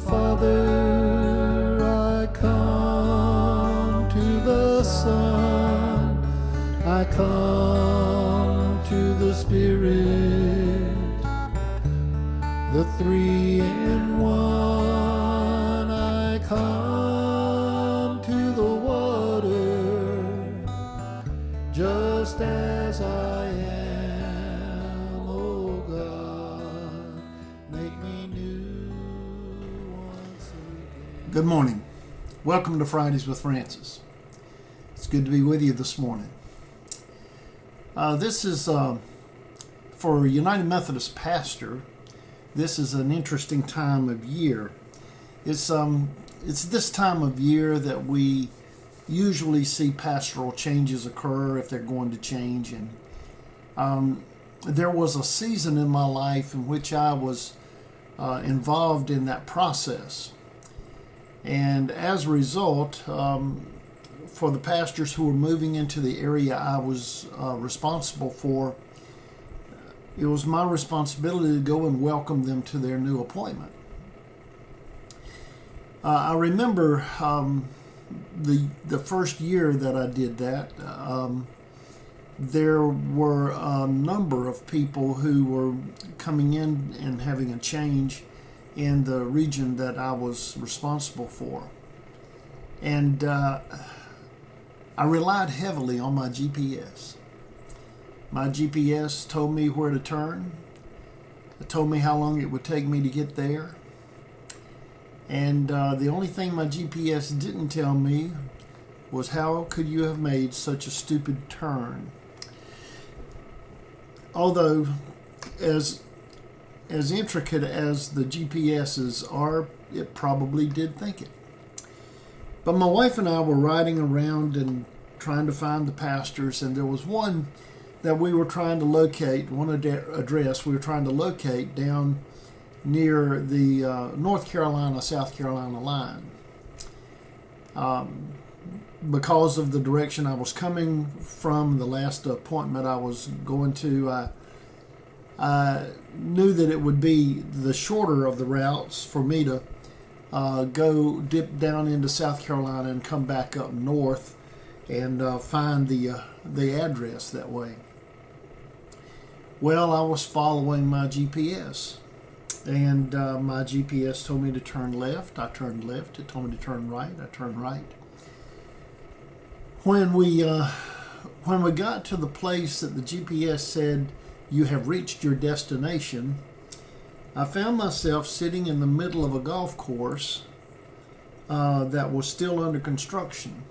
Father, I come to the Son, I come to the Spirit, the three in one. I come to the water, just as I am, oh God, make me new once again. Good morning. Welcome to Fridays with Francis. It's good to be with you this morning. This is for a United Methodist pastor. This is an interesting time of year. It's this time of year that we usually see pastoral changes occur, if they're going to change. And there was a season in my life in which I was involved in that process. And as a result, for the pastors who were moving into the area I was responsible for, it was my responsibility to go and welcome them to their new appointment. I remember the first year that I did that, there were a number of people who were coming in and having a change in the region that I was responsible for. And I relied heavily on my GPS. My GPS told me where to turn. It told me how long it would take me to get there. And the only thing my GPS didn't tell me was, how could you have made such a stupid turn? Although, as intricate as the GPSs are, it probably did think it. But my wife and I were riding around and trying to find the pastors, and there was one that we were trying to locate, one address we were trying to locate down near the North Carolina-South Carolina line. Because of the direction I was coming from, the last appointment I was going to, I knew that it would be the shorter of the routes for me to go dip down into South Carolina and come back up north and find the address that way. Well, I was following my GPS, and my GPS told me to turn left. I turned left. It told me to turn right. I turned right. When we got to the place that the GPS said, "You have reached your destination," I found myself sitting in the middle of a golf course that was still under construction.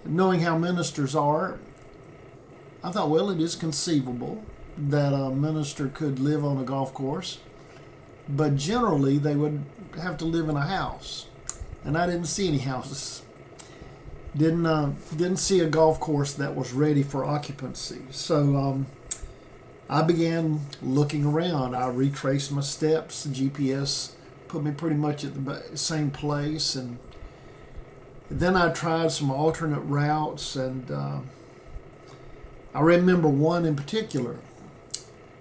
Knowing how ministers are, I thought, well, it is conceivable that a minister could live on a golf course, but generally they would have to live in a house, and I didn't see any houses. Didn't see a golf course that was ready for occupancy. So I began looking around. I retraced my steps. The GPS put me pretty much at the same place, and then I tried some alternate routes, and I remember one in particular.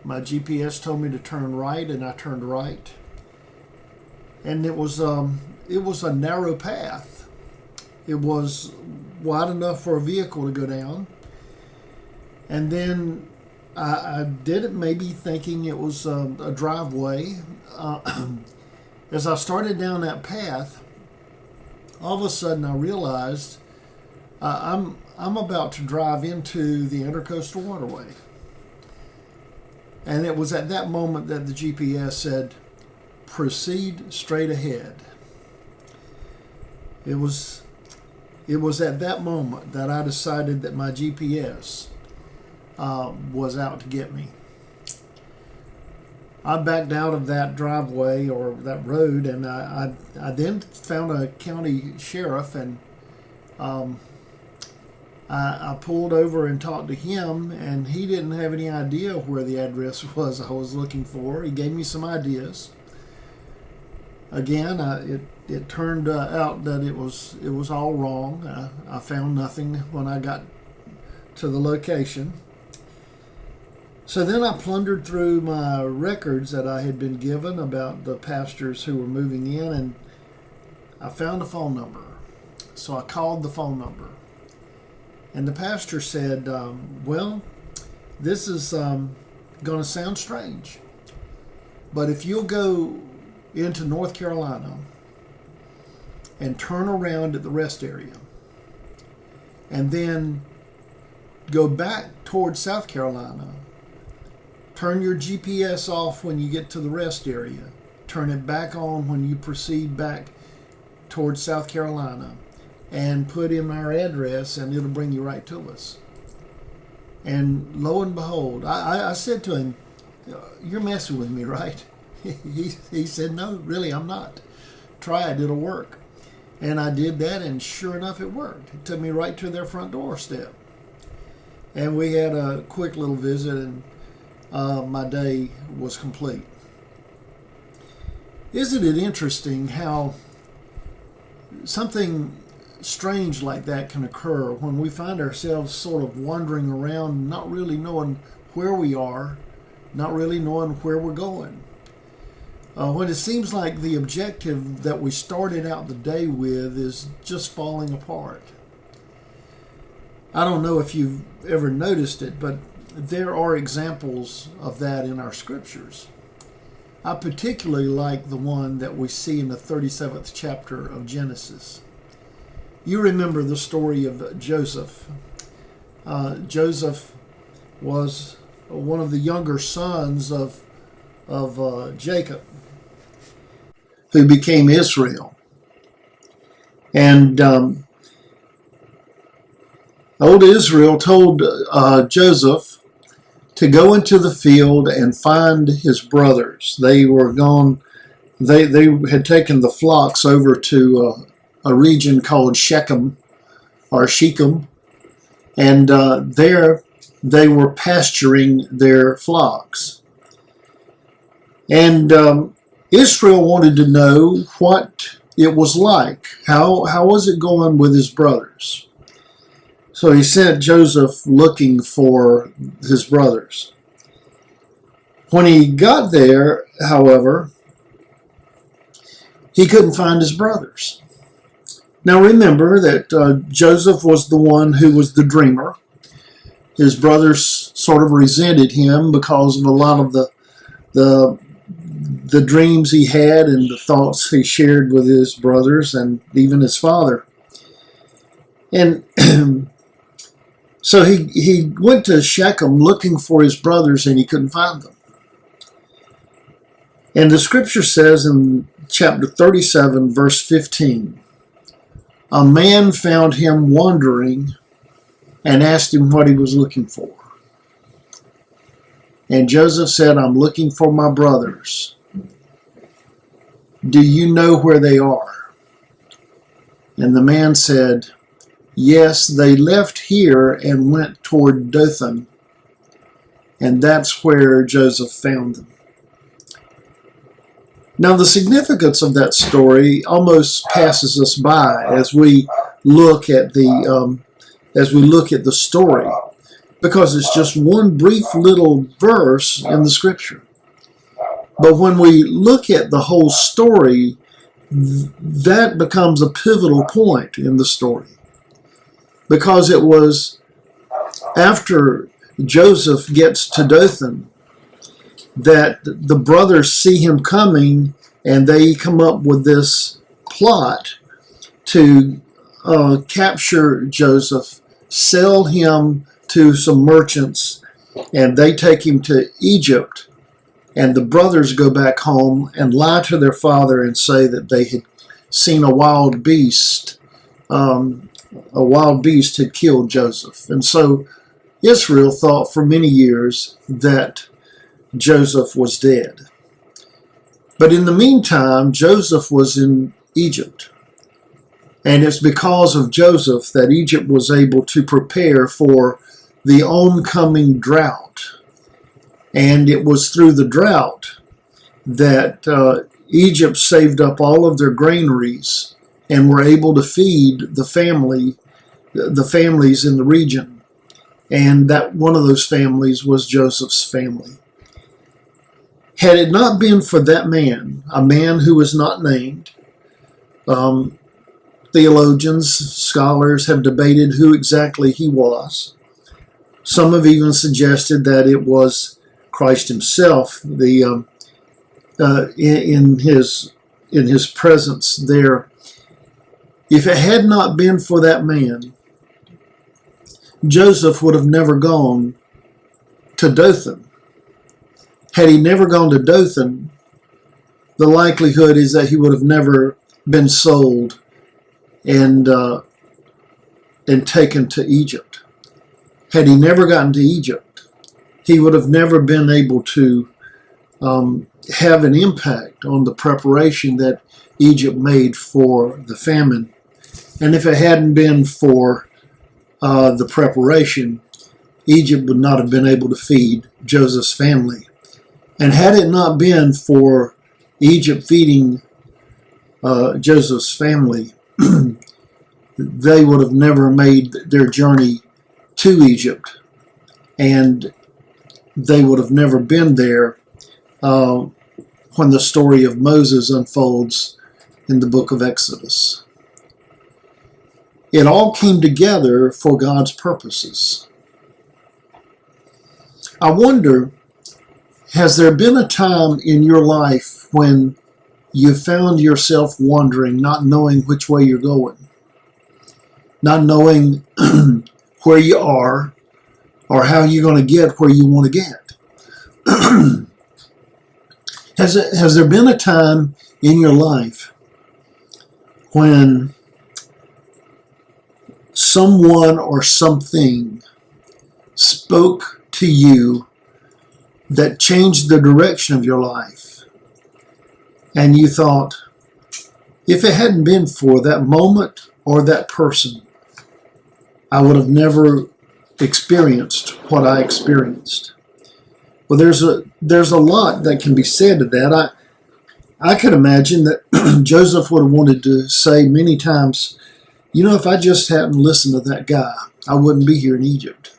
My GPS told me to turn right, and I turned right, and it was a narrow path. It was wide enough for a vehicle to go down, and then I did it maybe thinking it was a driveway. As I started down that path, all of a sudden I realized I'm about to drive into the Intercoastal Waterway. And it was at that moment that the GPS said, "Proceed straight ahead." It was at that moment that I decided that my GPS was out to get me. I backed out of that driveway or that road, and I then found a county sheriff, and I pulled over and talked to him, and he didn't have any idea where the address was I was looking for. He gave me some ideas. Again, it turned out that it was all wrong. I found nothing when I got to the location. So then I plundered through my records that I had been given about the pastors who were moving in, and I found a phone number. So I called the phone number. And the pastor said, well, this is going to sound strange, but if you'll go into North Carolina and turn around at the rest area and then go back towards South Carolina, turn your GPS off when you get to the rest area, turn it back on when you proceed back towards South Carolina, and put in our address, and it'll bring you right to us. And lo and behold, I said to him, you're messing with me, right? He said, no, really, I'm not. Try it, it'll work. And I did that, and sure enough, it worked. It took me right to their front doorstep. And we had a quick little visit, and my day was complete. Isn't it interesting how something strange like that can occur when we find ourselves sort of wandering around, not really knowing where we are, not really knowing where we're going? When it seems like the objective that we started out the day with is just falling apart. I don't know if you've ever noticed it, but there are examples of that in our scriptures. I particularly like the one that we see in the 37th chapter of Genesis. You remember the story of Joseph. Joseph was one of the younger sons of Jacob, who became Israel. And old Israel told Joseph to go into the field and find his brothers. They were gone. They had taken the flocks over to a region called Shechem, and there they were pasturing their flocks. And Israel wanted to know what it was like. How was it going with his brothers? So he sent Joseph looking for his brothers. When he got there, however, he couldn't find his brothers. Now remember that Joseph was the one who was the dreamer. His brothers sort of resented him because of a lot of the dreams he had and the thoughts he shared with his brothers and even his father. And so he went to Shechem looking for his brothers, and he couldn't find them. And the scripture says in chapter 37, verse 15, a man found him wandering and asked him what he was looking for. And Joseph said, I'm looking for my brothers. Do you know where they are? And the man said, yes, they left here and went toward Dothan. And that's where Joseph found them. Now, the significance of that story almost passes us by as we look at the story, because it's just one brief little verse in the scripture. But when we look at the whole story, that becomes a pivotal point in the story, because it was after Joseph gets to Dothan that the brothers see him coming, and they come up with this plot to capture Joseph, sell him to some merchants, and they take him to Egypt. And the brothers go back home and lie to their father and say that they had seen a wild beast. A wild beast had killed Joseph. And so Israel thought for many years that Joseph was dead. But in the meantime, Joseph was in Egypt. And it's because of Joseph that Egypt was able to prepare for the oncoming drought. And it was through the drought that Egypt saved up all of their granaries and were able to feed the families in the region. and that one of those families was Joseph's family. Had it not been for that man, a man who was not named, theologians, scholars have debated who exactly he was. Some have even suggested that it was Christ himself, in his presence there. If it had not been for that man, Joseph would have never gone to Dothan. Had he never gone to Dothan, the likelihood is that he would have never been sold and taken to Egypt. Had he never gotten to Egypt, he would have never been able to have an impact on the preparation that Egypt made for the famine. And if it hadn't been for the preparation, Egypt would not have been able to feed Joseph's family. And had it not been for Egypt feeding Joseph's family, they would have never made their journey to Egypt, and they would have never been there when the story of Moses unfolds in the book of Exodus. It all came together for God's purposes. I wonder, has there been a time in your life when you found yourself wandering, not knowing which way you're going, not knowing where you are or how you're going to get where you want to get? Has there been a time in your life when someone or something spoke to you that changed the direction of your life, and you thought, if it hadn't been for that moment or that person, I would have never experienced what I experienced? Well, there's a lot that can be said to that. I could imagine that Joseph would have wanted to say many times, if I just hadn't listened to that guy, I wouldn't be here in Egypt.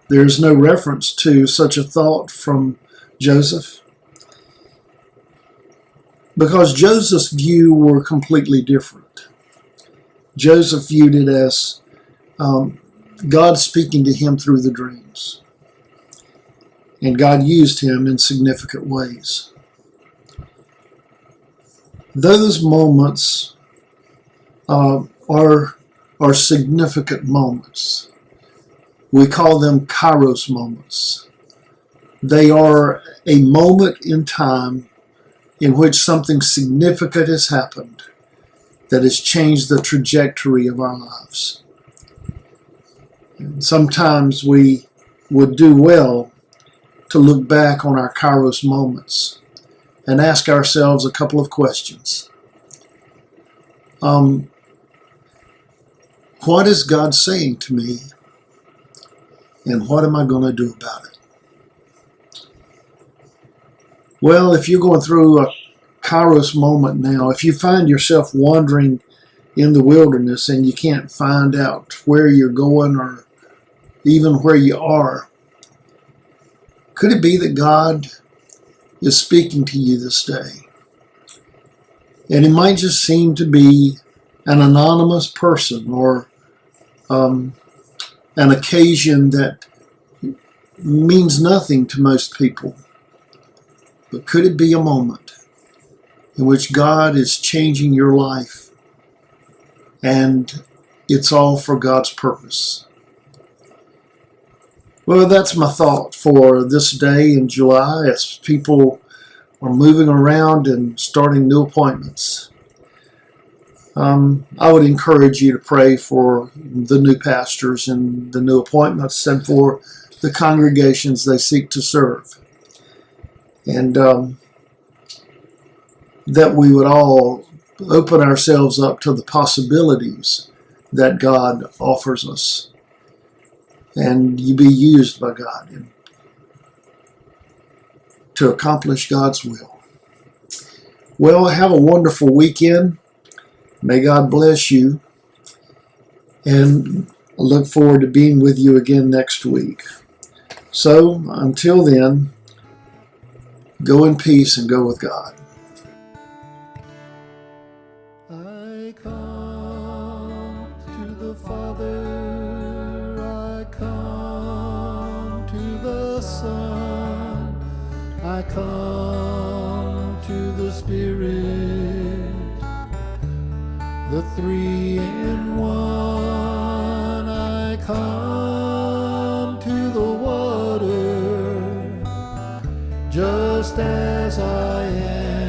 There's no reference to such a thought from Joseph, because Joseph's view were completely different. Joseph viewed it as God speaking to him through the dreams, and God used him in significant ways. Those moments are significant moments. We call them Kairos moments. They are a moment in time in which something significant has happened that has changed the trajectory of our lives. And sometimes we would do well to look back on our Kairos moments and ask ourselves a couple of questions. What is God saying to me? And what am I going to do about it? Well, if you're going through a Kairos moment now, if you find yourself wandering in the wilderness and you can't find out where you're going or even where you are, could it be that God is speaking to you this day? And it might just seem to be an anonymous person or an occasion that means nothing to most people. But could it be a moment in which God is changing your life and it's all for God's purpose? Well, that's my thought for this day in July as people are moving around and starting new appointments. I would encourage you to pray for the new pastors and the new appointments and for the congregations they seek to serve. And that we would all open ourselves up to the possibilities that God offers us, and you be used by God to accomplish God's will. Well, have a wonderful weekend. May God bless you. And I look forward to being with you again next week. So, until then, go in peace and go with God. I come to the Father, I come to the Son, I come to the Spirit, the three in one. I come to the water, just as I am.